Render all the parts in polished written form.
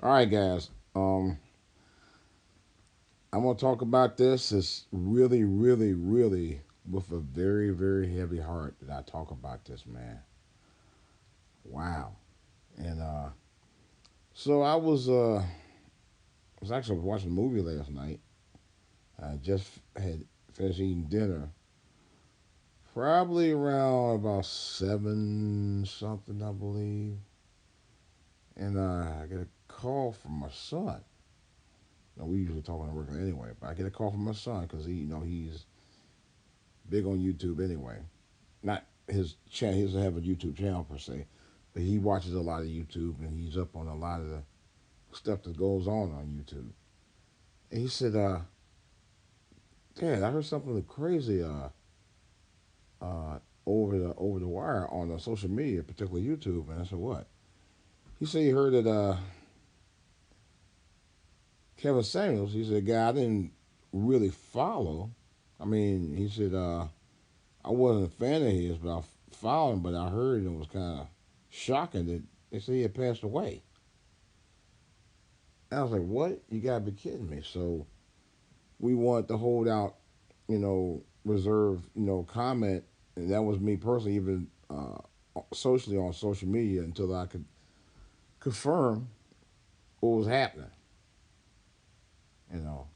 All right, guys. I'm gonna talk about this. It's really, really, really with a very, very heavy heart that I talk about this, man. Wow. And so I was actually watching a movie last night. I just had finished eating dinner, probably around about seven something, I believe. And I get a call from my son. Now, we usually talk on the regular anyway, but I get a call from my son because he's big on YouTube anyway. Not his channel. He doesn't have a YouTube channel per se, but he watches a lot of YouTube and he's up on a lot of the stuff that goes on YouTube. And he said, "Dad, I heard something crazy uh, over the wire on social media, particularly YouTube." And I said, "What?" He said he heard that Kevin Samuels. He said, "Guy I didn't really follow. I mean, he said I wasn't a fan of his, but I followed him. But I heard it was kind of shocking that they said he had passed away." And I was like, "What? You gotta be kidding me!" So we wanted to hold out, reserve, comment, and that was me personally, even socially on social media until I could confirm what was happening.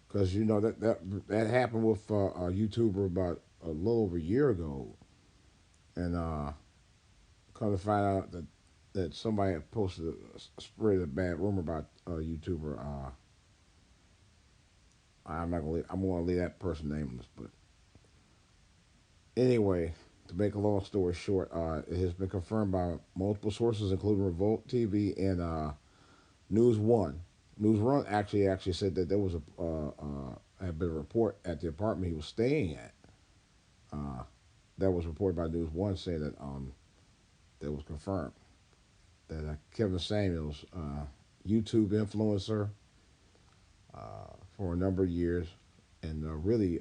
Because that happened with a YouTuber about a little over a year ago, and come to find out that somebody had posted spread a bad rumor about a YouTuber. I'm gonna leave that person nameless, but anyway, to make a long story short, it has been confirmed by multiple sources, including Revolt TV and News One. News One actually said that there was had been a report at the apartment he was staying at. Uh, that was reported by News One saying that was confirmed that Kevin Samuels, YouTube influencer for a number of years, and really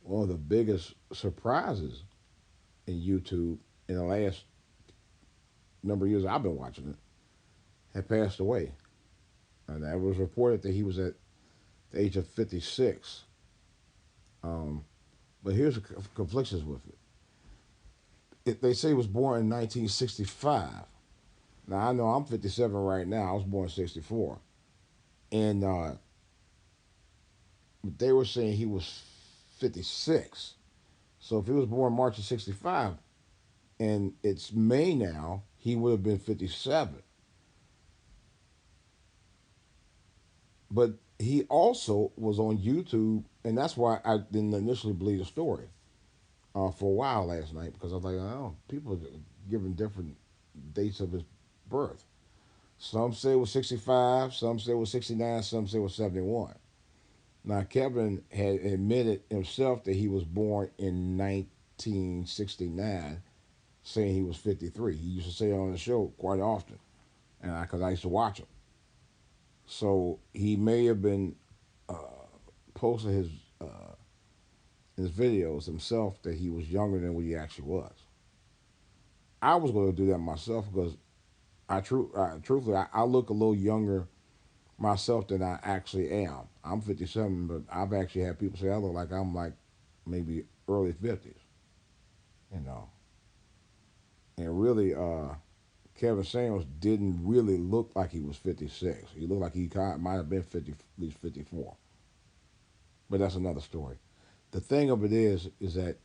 one of the biggest surprises in YouTube in the last number of years I've been watching it, had passed away. And it was reported that he was at the age of 56. Um, but here's the conflictions with they say he was born in 1965. Now, I know I'm 57 right now. I was born in 64. And they were saying he was 56. So if he was born March of 65 and it's May now, he would have been 57. But he also was on YouTube, and that's why I didn't initially believe the story for a while last night because I was like, oh, people are giving different dates of his birth. Some say it was 65, some say it was 69, some say it was 71. Now, Kevin had admitted himself that he was born in 1969, saying he was 53. He used to say it on the show quite often, and because I used to watch him. So he may have been uh, posting his videos himself that he was younger than what he actually was. I was going to do that myself because truthfully, I look a little younger myself than I actually am. I'm 57, but I've actually had people say I look like I'm like maybe early 50s, you know. And really, Kevin Samuels didn't really look like he was 56. He looked like he kind of might have been 50, at least 54. But that's another story. The thing of it is that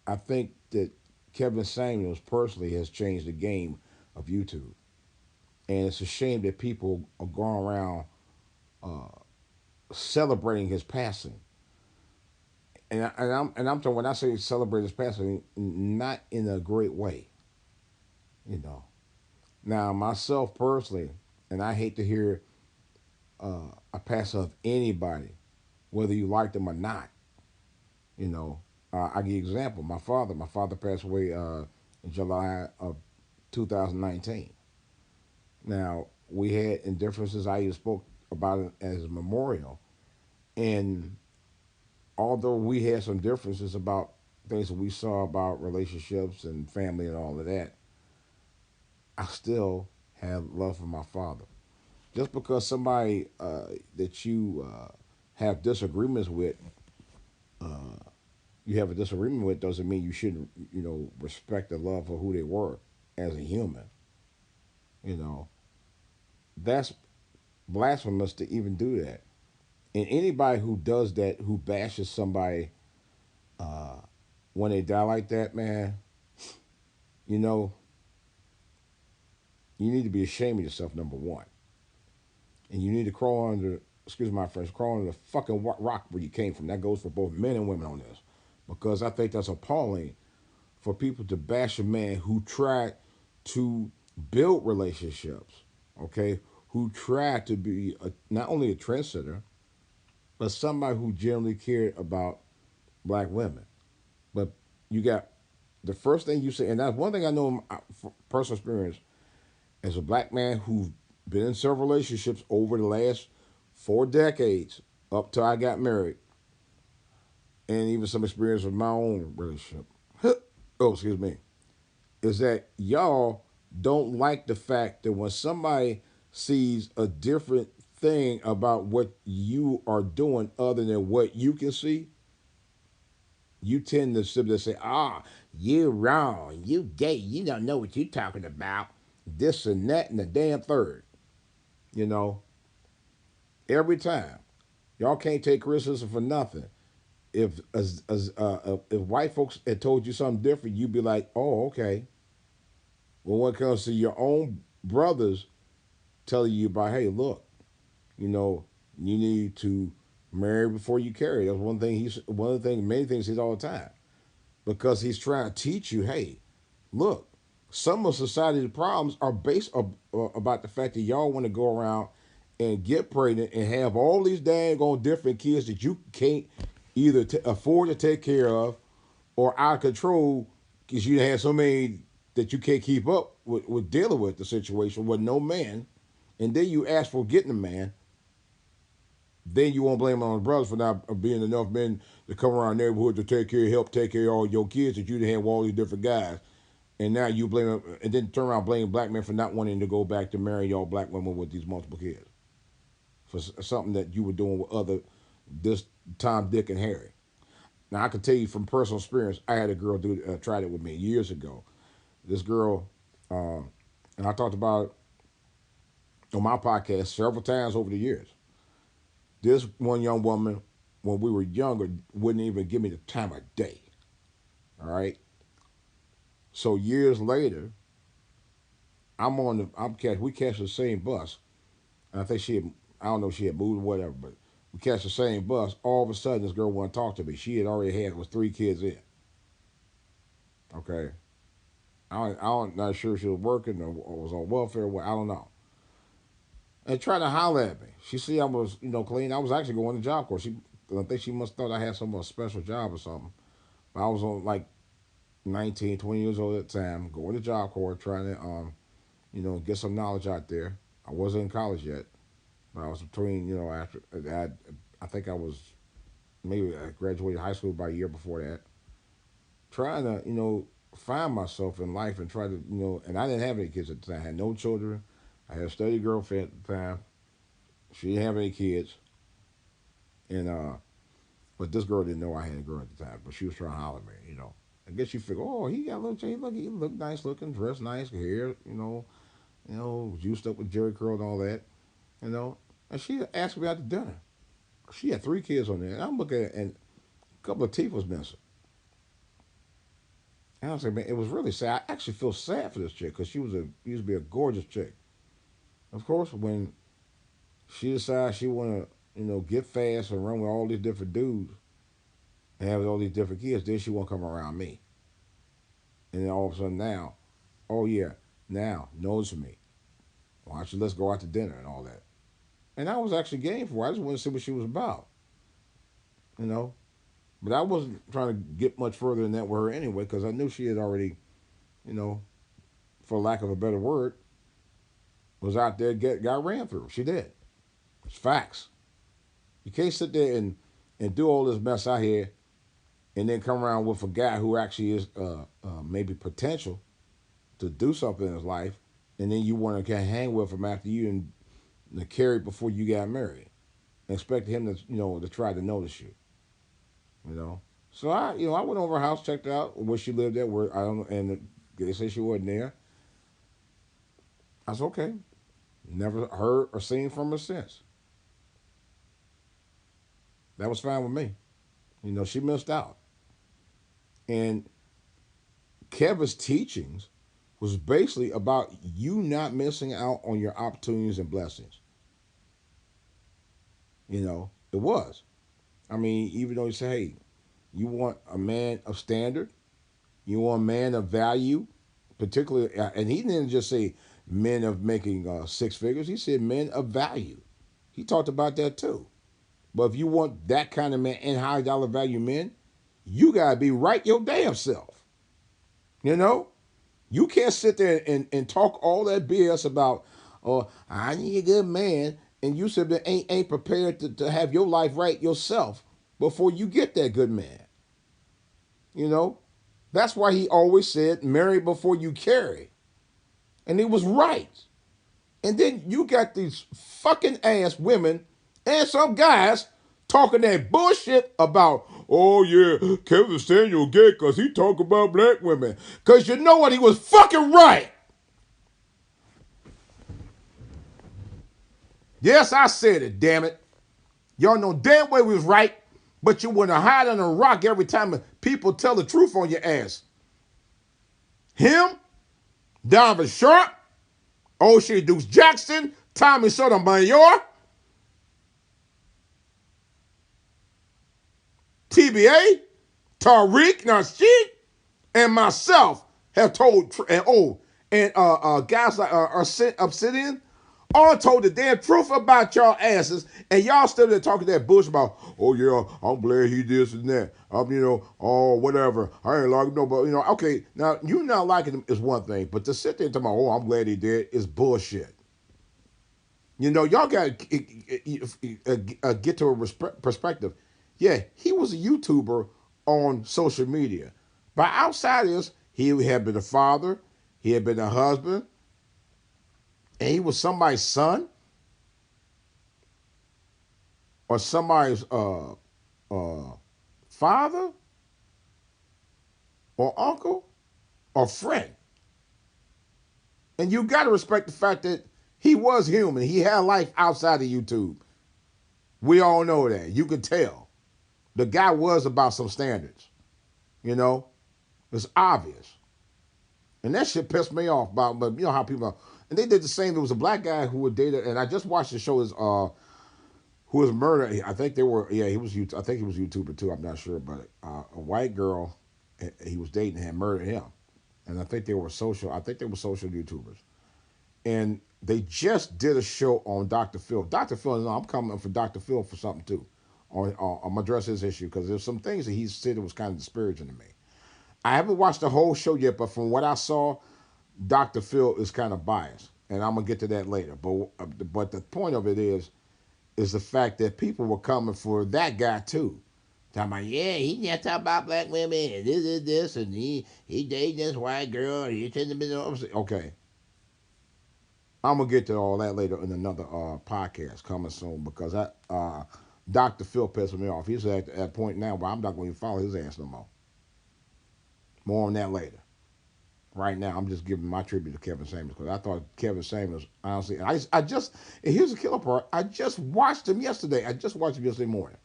I think that Kevin Samuels personally has changed the game of YouTube, and it's a shame that people are going around uh, celebrating his passing. And I'm talking when I say celebrate his passing, not in a great way, you know. Now myself personally, and I hate to hear a pass of anybody, whether you like them or not. You know, I give you an example. My father passed away in July of 2019. Now we had indifferences. I even spoke about it as a memorial, and although we had some differences about things that we saw about relationships and family and all of that, I still had love for my father. Just because somebody that you have disagreements with, you have a disagreement with, doesn't mean you shouldn't, respect and love for who they were as a human. You know, that's blasphemous to even do that. And anybody who does that, who bashes somebody uh, when they die like that, man, you know, you need to be ashamed of yourself, number one. And you need to crawl under, excuse my French, crawl under the fucking rock where you came from. That goes for both men and women on this. Because I think that's appalling for people to bash a man who tried to build relationships, okay? Who tried to be not only a trendsetter, but somebody who generally cared about black women. But you got the first thing you say, and that's one thing I know from personal experience as a black man who's been in several relationships over the last 4 decades up till I got married, and even some experience with my own relationship. Oh, excuse me. Is that y'all don't like the fact that when somebody sees a different thing about what you are doing other than what you can see, you tend to simply say, you wrong, you gay, you don't know what you're talking about, this and that and the damn third. You know, every time. Y'all can't take criticism for nothing. If white folks had told you something different, you'd be like, oh, okay. Well, when it comes to your own brothers telling you about, hey, look, you know, you need to marry before you carry. That's one of the things, many things he says all the time, because he's trying to teach you, hey, look, some of society's problems are based about the fact that y'all want to go around and get pregnant and have all these dang on different kids that you can't either afford to take care of or out of control because you have so many that you can't keep up with dealing with the situation with no man, and then you ask for getting a man, then you won't blame on the brothers for not being enough men to come around the neighborhood to help take care of all your kids that you didn't have all these different guys. And now you blame them, and then turn around blaming black men for not wanting to go back to marry y'all black women with these multiple kids for something that you were doing with other this Tom, Dick, and Harry. Now I can tell you from personal experience, I had a girl tried it with me years ago. This girl, and I talked about it on my podcast several times over the years. This one young woman, when we were younger, wouldn't even give me the time of day. All right. So years later, we catch the same bus. And I think I don't know if she had moved or whatever, but we catch the same bus. All of a sudden, this girl wanted to talk to me. She had already was 3 kids in. Okay. I'm not sure if she was working or was on welfare. I don't know. And trying to holler at me. She see I was, clean. I was actually going to job corps. I think she must thought I had some special job or something. But I was on like 19, 20 years old at the time, going to job corps, trying to, get some knowledge out there. I wasn't in college yet, but I was between, after I think I was maybe I graduated high school about a year before that, trying to, find myself in life and try to, and I didn't have any kids at the time. I had no children. I had a steady girlfriend at the time. She didn't have any kids, and but this girl didn't know I had a girl at the time. But she was trying to holler at me, I guess you figure, oh, he got a little change. Look, he look nice looking, dressed nice, hair, juiced up with Jerry curl and all that, you know. And she asked me out to dinner. She had 3 kids on there, and I'm looking at, and a couple of teeth was missing. And I was like, man, it was really sad. I actually feel sad for this chick because she used to be a gorgeous chick. Of course, when she decides she want to, get fast and run with all these different dudes and have all these different kids, then she won't come around me. And then all of a sudden now, oh yeah, now knows me. Why don't you let's go out to dinner and all that. And I was actually game for her. I just wanted to see what she was about, you know. But I wasn't trying to get much further than that with her anyway because I knew she had already, you know, for lack of a better word, was out there got ran through. She did. It's facts. You can't sit there and do all this mess out here and then come around with a guy who actually is maybe potential to do something in his life, and then you want to hang with him after you and to carry before you got married. And expected him to, to try to notice you, you know. So I went over her house, checked out where she lived at, where I don't know, and they said she wasn't there. I said, okay. Never heard or seen from her since. That was fine with me. She missed out. And Kevin's teachings was basically about you not missing out on your opportunities and blessings. It was. I mean, even though he said, hey, you want a man of standard, you want a man of value, particularly, and he didn't just say men of making six figures, he said men of value. He talked about that too. But if you want that kind of man and high dollar value men, you got to be right your damn self. You know? You can't sit there and talk all that BS about, oh, I need a good man, and you said that ain't prepared to have your life right yourself before you get that good man. You know? That's why he always said, marry before you carry. And he was right. And then you got these fucking ass women and some guys talking that bullshit about, oh yeah, Kevin Samuel gay because he talk about black women. Because you know what? He was fucking right. Yes, I said it, damn it. Y'all know damn well we was right, but you want to hide under a rock every time people tell the truth on your ass. Him, Donovan Sharp, O'Shea Dukes Jackson, Tommy Sotomayor, TBA, Tariq Nasheed, and myself have told, and guys like Obsidian, all told the damn truth about y'all asses, and y'all still there talking that bullshit about, oh yeah, I'm glad he this and that. Oh whatever. I ain't like him, no, but okay. Now you not liking him is one thing, but to sit there and talk about, oh, I'm glad he did is bullshit. Y'all got to get to a perspective. Yeah, he was a YouTuber on social media. But outside of this, he had been a father, he had been a husband, and he was somebody's son or somebody's father or uncle or friend. And you got to respect the fact that he was human. He had life outside of YouTube. We all know that. You could tell. The guy was about some standards. It's obvious. And that shit pissed me off about, but you know how people are. And they did the same. There was a black guy who was dated, and I just watched the show who was murdered. I think they were, yeah, he was, I think he was a YouTuber too, I'm not sure, but a white girl he was dating had murdered him. And I think they were social YouTubers. And they just did a show on Dr. Phil. Dr. Phil, I'm coming for Dr. Phil for something too. I'm going to address his issue because there's some things that he said that was kind of disparaging to me. I haven't watched the whole show yet, but from what I saw, Dr. Phil is kind of biased, and I'm gonna get to that later. But the point of it is the fact that people were coming for that guy too, talking about yeah he not talking about black women and this and he dated this white girl and he shouldn't have been okay. I'm gonna get to all that later in another podcast coming soon because Dr. Phil pissed me off. He's at that point now where I'm not going to follow his ass no more. More on that later. Right now, I'm just giving my tribute to Kevin Samuels because I thought Kevin Samuels, honestly, and and here's the killer part. I just watched him yesterday. I just watched him yesterday morning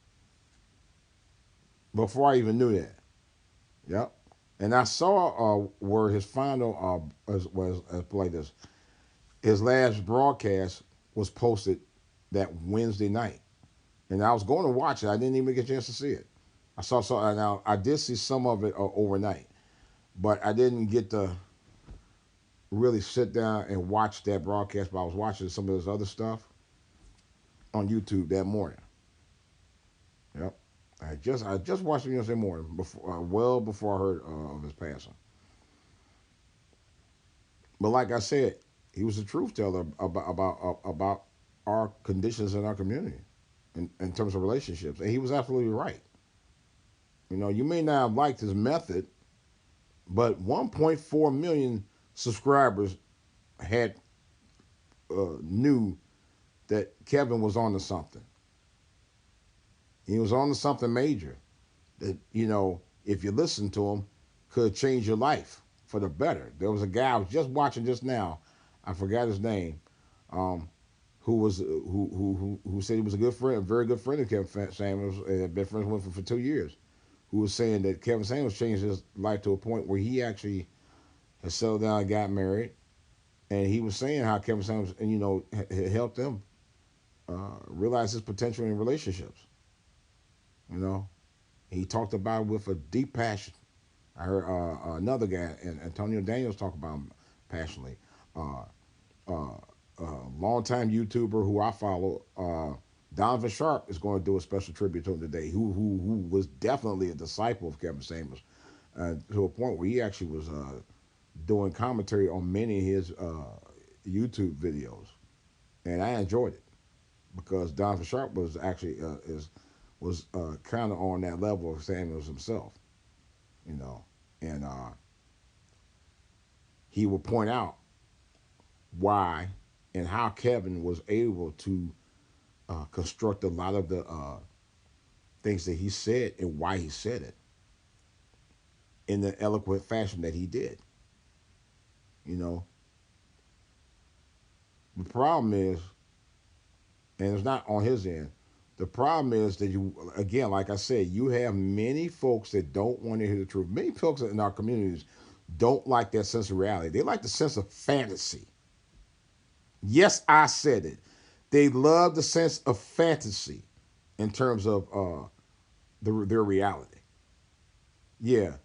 before I even knew that. Yep. And I saw where his final was like this. His last broadcast was posted that Wednesday night, and I was going to watch it. I didn't even get a chance to see it. I saw some. Now I did see some of it overnight, but I didn't get to really sit down and watch that broadcast. But I was watching some of this other stuff on YouTube that morning. Yep, I just watched it yesterday morning, before well before I heard of his passing. But like I said, he was a truth teller about our conditions in our community in terms of relationships, and he was absolutely right. You may not have liked his method, but 1.4 million subscribers had knew that Kevin was on to something. He was on to something major that, if you listen to him, could change your life for the better. There was a guy I was just watching just now. I forgot his name. Um, who said he was a good friend, a very good friend of Kevin Samuels, and had been friends with him for 2 years. Who was saying that Kevin Samuels changed his life to a point where he actually has settled down and got married. And he was saying how Kevin Samuels, and helped him realize his potential in relationships. You know, he talked about it with a deep passion. I heard another guy, Antonio Daniels, talk about him passionately. Uh, uh, Longtime YouTuber who I follow, Donovan Sharp, is going to do a special tribute to him today. Who was definitely a disciple of Kevin Samuels, to a point where he actually was doing commentary on many of his YouTube videos, and I enjoyed it because Donovan Sharp was actually was kind of on that level of Samuels himself, you know, and he would point out why and how Kevin was able to construct a lot of the things that he said and why he said it in the eloquent fashion that he did. You know, the problem is, and it's not on his end. The problem is that you, again, like I said, you have many folks that don't want to hear the truth. Many folks in our communities don't like that sense of reality. They like the sense of fantasy. Yes, I said it. They love the sense of fantasy in terms of their reality. Yeah,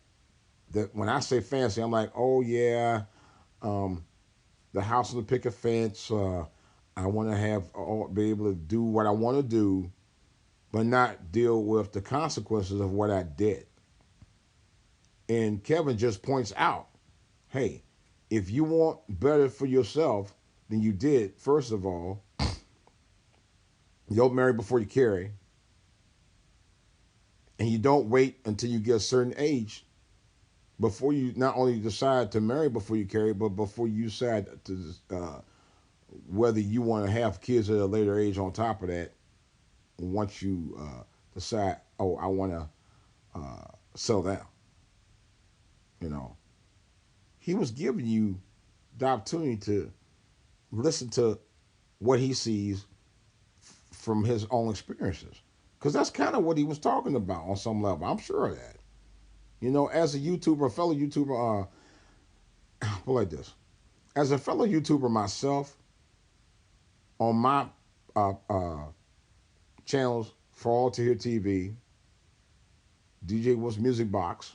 that when I say fantasy, I'm like, oh yeah, um, the house on the picket fence. I want to be able to do what I want to do, but not deal with the consequences of what I did. And Kevin just points out, hey, if you want better for yourself than you did, first of all, you don't marry before you carry, and you don't wait until you get a certain age before you not only decide to marry before you carry, but before you decide to whether you want to have kids at a later age. On top of that, once you decide, oh, I want to settle down, you know, he was giving you the opportunity to listen to what he sees from his own experiences, because that's kind of what he was talking about on some level. I'm sure of that. As a YouTuber, a fellow YouTuber, put like this, as a fellow YouTuber myself, on my uh, uh, channels, For All to Hear TV, DJ Will's Music Box,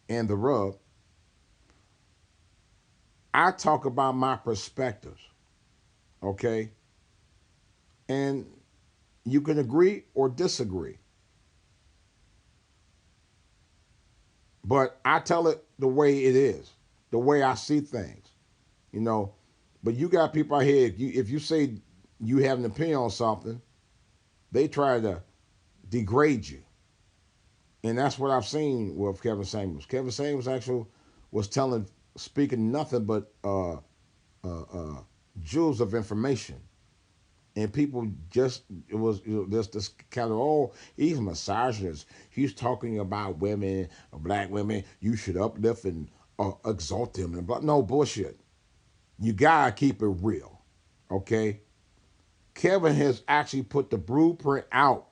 and The Rub, I talk about my perspectives, okay? And you can agree or disagree, but I tell it the way it is, the way I see things, you know. But you got people out here, if you say you have an opinion on something, they try to degrade you. And that's what I've seen with Kevin Samuels. Kevin Samuels actually was speaking nothing but uh, jewels of information, and people just it was just this kind of, oh, he's a misogynist. He's talking about women, black women. You should uplift and exalt them, and but no bullshit. You gotta keep it real, okay? Kevin has actually put the blueprint out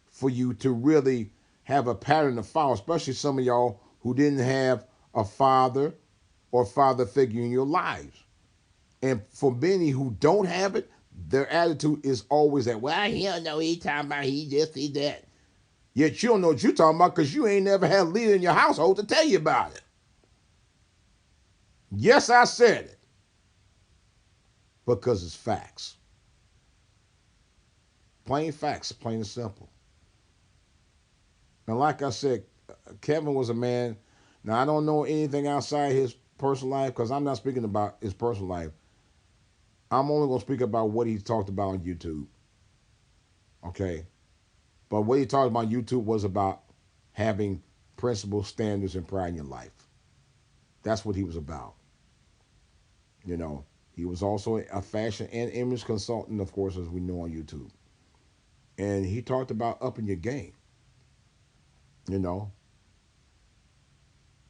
for you to really have a pattern to follow, especially some of y'all who didn't have a father or father figure in your lives. And for many who don't have it, their attitude is always that, well, he don't know what he talking about, he just, he that. Yet you don't know what you're talking about because you ain't never had a leader in your household to tell you about it. Yes, I said it. Because it's facts. Plain facts, plain and simple. And like I said, Kevin was a man. Now, I don't know anything outside his personal life because I'm not speaking about his personal life. I'm only going to speak about what he talked about on YouTube. Okay? But what he talked about on YouTube was about having principles, standards, and pride in your life. That's what he was about. You know? He was also a fashion and image consultant, of course, as we know on YouTube. And he talked about upping your game. You know,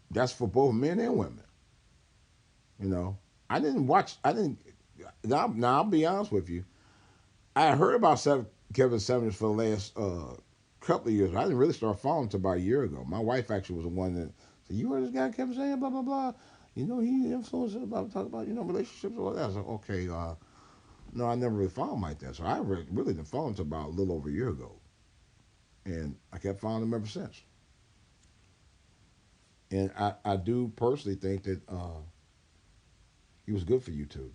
that's for both men and women. You know, I didn't watch. I didn't. Now I'll be honest with you. I heard about Kevin Samuels for the last couple of years. I didn't really start following until about a year ago. My wife actually was the one that said, "You heard this guy Kevin saying blah blah blah." You know, he influenced us about talk about relationships and all that. I was like, okay, no, I never really followed him like that. So I really didn't follow him until about a little over a year ago, and I kept following him ever since. And I do personally think that he was good for YouTube.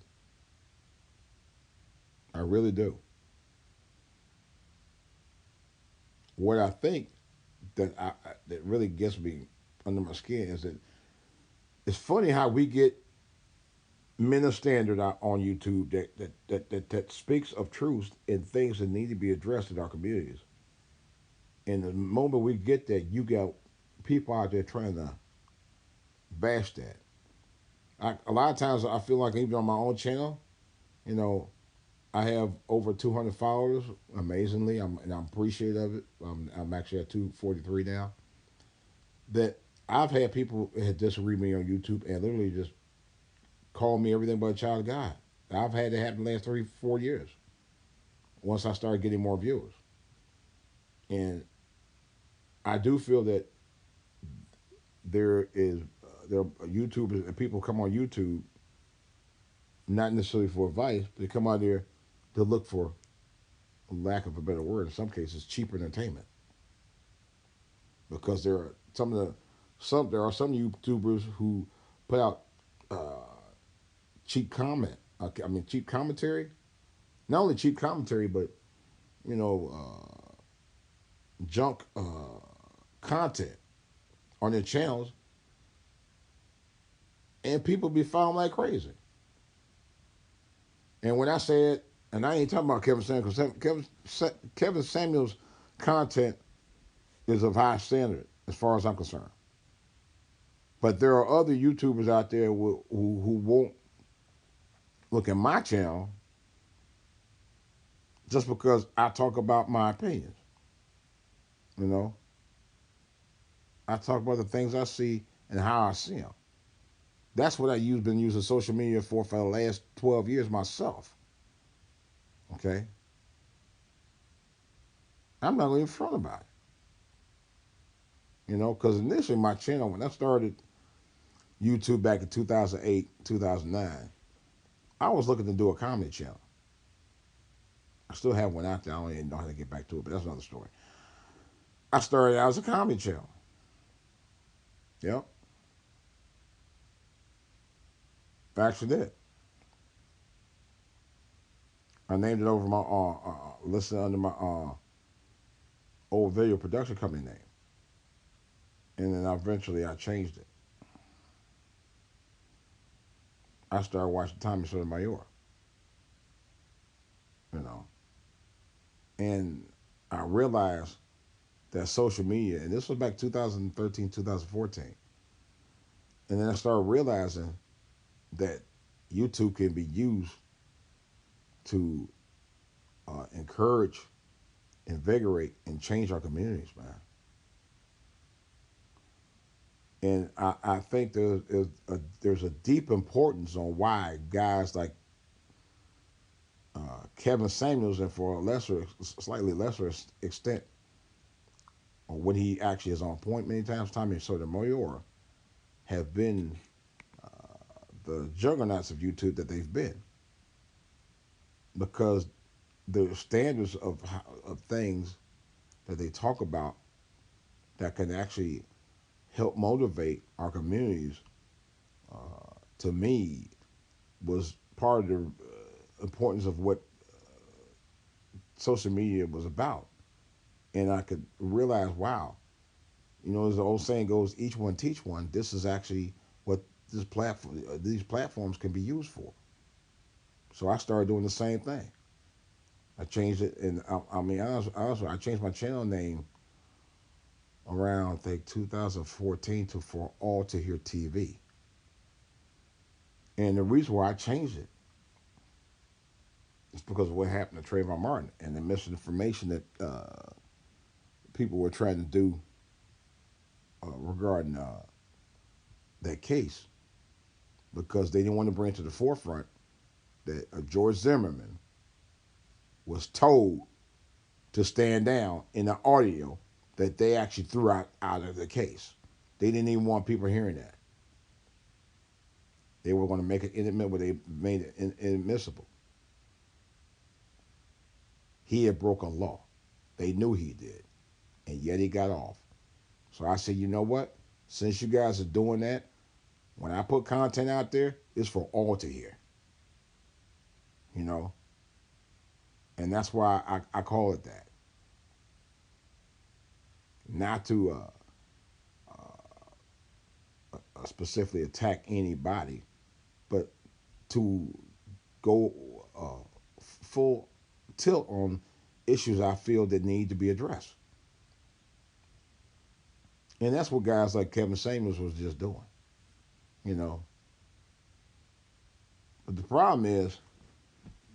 I really do. What I think that really gets me under my skin is that it's funny how we get men of standard out on YouTube that speaks of truth and things that need to be addressed in our communities. And the moment we get that, you got people out there trying to bash that. A lot of times I feel like even on my own channel, you know, I have over 200 followers. Amazingly, I'm appreciative of it. I'm actually at 243 now. That I've had people that disagree with me on YouTube and literally just call me everything but a child of God. I've had it happen the last 3, 4 years. Once I started getting more viewers, and I do feel that there are YouTubers and people come on YouTube not necessarily for advice, but they come out there to look for, lack of a better word, in some cases, cheap entertainment. Because there are some YouTubers who put out cheap comment. I mean, cheap commentary. Not only cheap commentary, but you know, junk content on their channels, and people be following like crazy. And when I say it, and I ain't talking about Kevin Samuels, because Kevin Samuels' content is of high standard as far as I'm concerned. But there are other YouTubers out there who won't look at my channel just because I talk about my opinions. You know, I talk about the things I see and how I see them. That's what been using social media for the last 12 years myself. Okay, I'm not even front about it. You know, because initially my channel, when I started YouTube back in 2008, 2009, I was looking to do a comedy channel. I still have one out there. I don't even know how to get back to it, but that's another story. I started out as a comedy channel. Yep, I actually did. I named it over my listed under my old video production company name, and then eventually I changed it. I started watching Tommy Sotomayor, you know, and I realized that social media, and this was back 2013, 2014, and then I started realizing that YouTube can be used to encourage, invigorate, and change our communities, man. And I think there's a deep importance on why guys like Kevin Samuels, and for a slightly lesser extent, or when he actually is on point many times, Tommy Sotomayor have been the juggernauts of YouTube that they've been, because the standards of things that they talk about that can actually help motivate our communities, to me, was part of the importance of what social media was about. And I could realize, wow, as the old saying goes, each one teach one. This is actually what these platforms can be used for. So I started doing the same thing. I changed it, and I mean, I changed my channel name around I think 2014 For All to Hear TV. And the reason why I changed it It's because of what happened to Trayvon Martin and the misinformation that people were trying to do regarding that case, because they didn't want to bring to the forefront that George Zimmerman was told to stand down in the audio that they actually threw out of the case. They didn't even want people hearing that. They were going to make it inadmissible. They made it inadmissible. He had broken law. They knew he did, and yet he got off. So I said, you know what? Since you guys are doing that, when I put content out there, it's for all to hear. You know, and that's why I call it that. Not to specifically attack anybody, but to go full tilt on issues I feel that need to be addressed. And that's what guys like Kevin Samuels was just doing, you know. But the problem is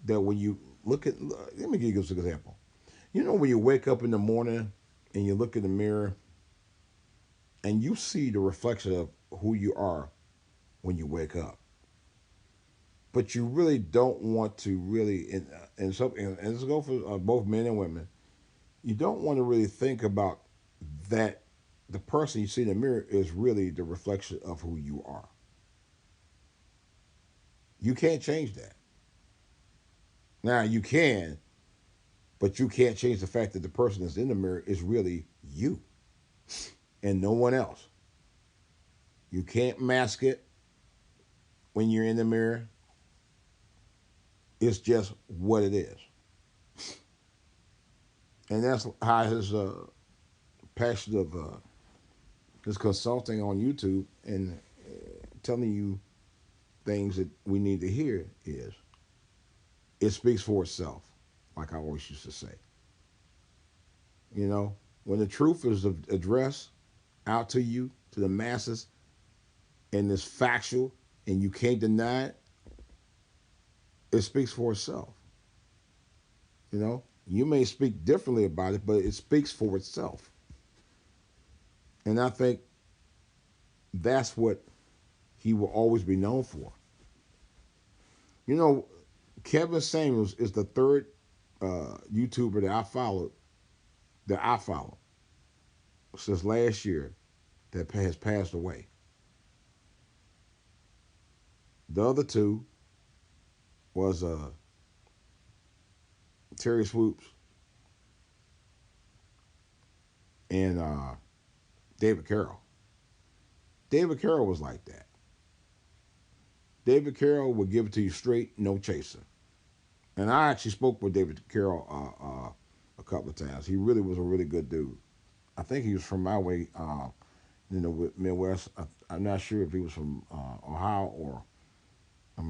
that when you look at, let me give you an example. You know, when you wake up in the morning and you look in the mirror and you see the reflection of who you are when you wake up, but you really don't want to really, and let's go for both men and women, you don't want to really think about that the person you see in the mirror is really the reflection of who you are. You can't change that. Now you can, but you can't change the fact that the person that's in the mirror is really you and no one else. You can't mask it when you're in the mirror. It's just what it is. And that's how his passion of his consulting on YouTube and telling you things that we need to hear is it speaks for itself, like I always used to say. You know, when the truth is addressed out to you, to the masses, and it's factual and you can't deny it, it speaks for itself. You know, you may speak differently about it, but it speaks for itself. And I think that's what he will always be known for. You know, Kevin Samuels is the third YouTuber that I follow since last year that has passed away. The other two was Terry Swoops and David Carroll. David Carroll was like that. David Carroll would give it to you straight, no chaser. And I actually spoke with David Carroll a couple of times. He really was a really good dude. I think he was from my way, in the Midwest. I'm not sure if he was from Ohio or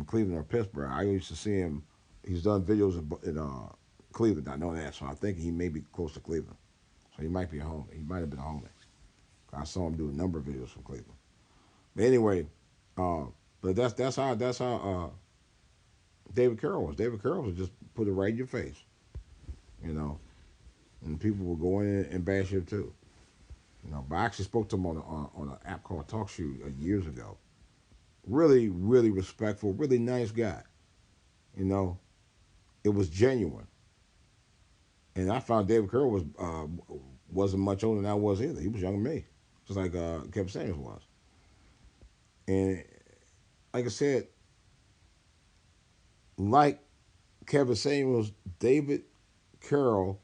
Cleveland or Pittsburgh. I used to see him. He's done videos in Cleveland. I know that, so I think he may be close to Cleveland. So he might be a home. He might have been a homie. I saw him do a number of videos from Cleveland. But anyway, uh, but that's how David Carroll was. David Carroll was just put it right in your face, you know, and people will go in and bash him too. You know, but I actually spoke to him on an app called TalkShoe years ago. Really, really respectful, really nice guy. You know, it was genuine. And I found David Carroll wasn't much older than I was either. He was younger than me, just like Kevin Samuels was. And like I said, like Kevin Samuels, David Carroll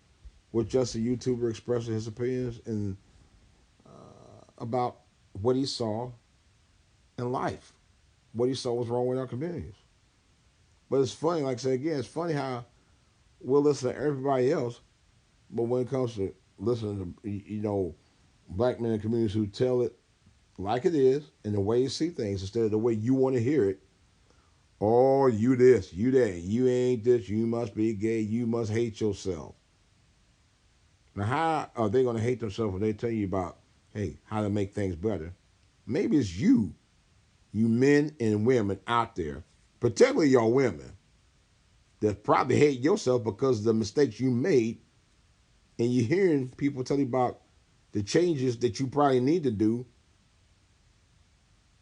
was just a YouTuber expressing his opinions and about what he saw in life, what he saw was wrong with our communities. But it's funny, like I said again, it's funny how we'll listen to everybody else, but when it comes to listening to black men in communities who tell it like it is and the way you see things instead of the way you want to hear it. Oh, you this, you that, you ain't this, you must be gay, you must hate yourself. Now, how are they going to hate themselves when they tell you about, hey, how to make things better? Maybe it's you men and women out there, particularly y'all women, that probably hate yourself because of the mistakes you made, and you're hearing people tell you about the changes that you probably need to do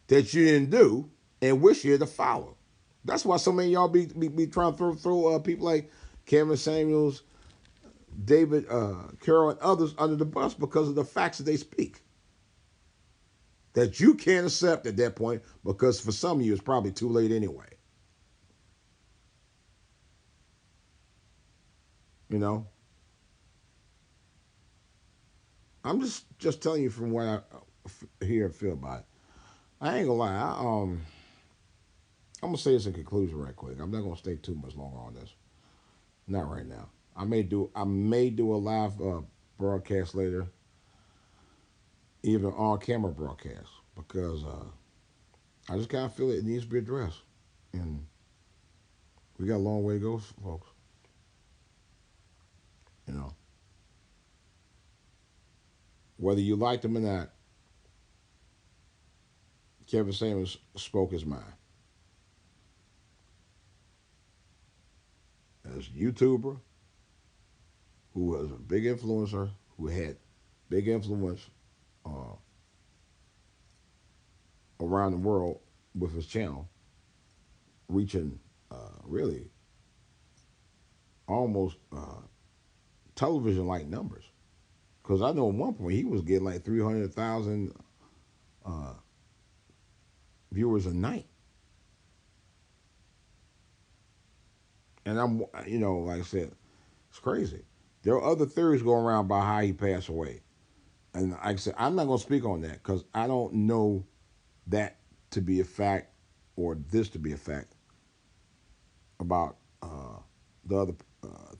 that you didn't do and wish you had to follow. That's why so many of y'all be trying to throw people like Kevin Samuels, David Carroll, and others under the bus because of the facts that they speak that you can't accept at that point because for some of you it's probably too late anyway. You know, I'm just telling you from what I hear and feel about it. I ain't gonna lie. I'm gonna say this in conclusion right quick. I'm not gonna stay too much longer on this. Not right now. I may do a live broadcast later, even on camera broadcast, because I just kind of feel it needs to be addressed, and we got a long way to go, folks. You know, whether you liked him or not, Kevin Samuels spoke his mind as a YouTuber who was a big influencer who had big influence uh, around the world with his channel, reaching really almost television like numbers. Because I know at one point he was getting like 300,000 uh, viewers a night. And like I said, it's crazy. There are other theories going around about how he passed away. And like I said, I'm not going to speak on that because I don't know that to be a fact or this to be a fact about the other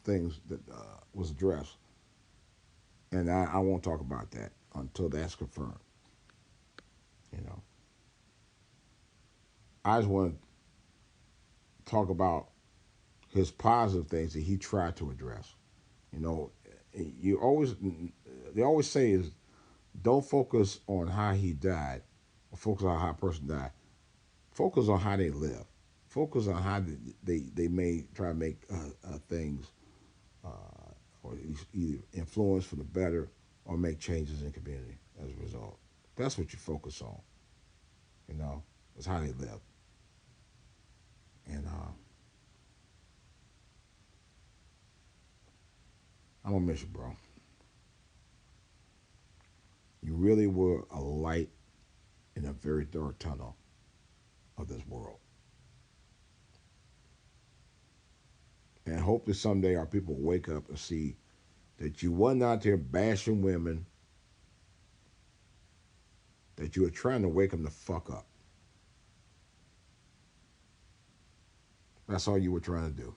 things that was addressed. And I won't talk about that until that's confirmed. You know, I just want to talk about his positive things that he tried to address. You know, you always they always say is don't focus on how he died, or focus on how a person died. Focus on how they live. Focus on how they may try to make things or either influence for the better or make changes in the community as a result. That's what you focus on. You know, is how they live. And I'm gonna miss you, bro. You really were a light in a very dark tunnel of this world. And hope that someday our people wake up and see that you wasn't out there bashing women, that you were trying to wake them the fuck up. That's all you were trying to do.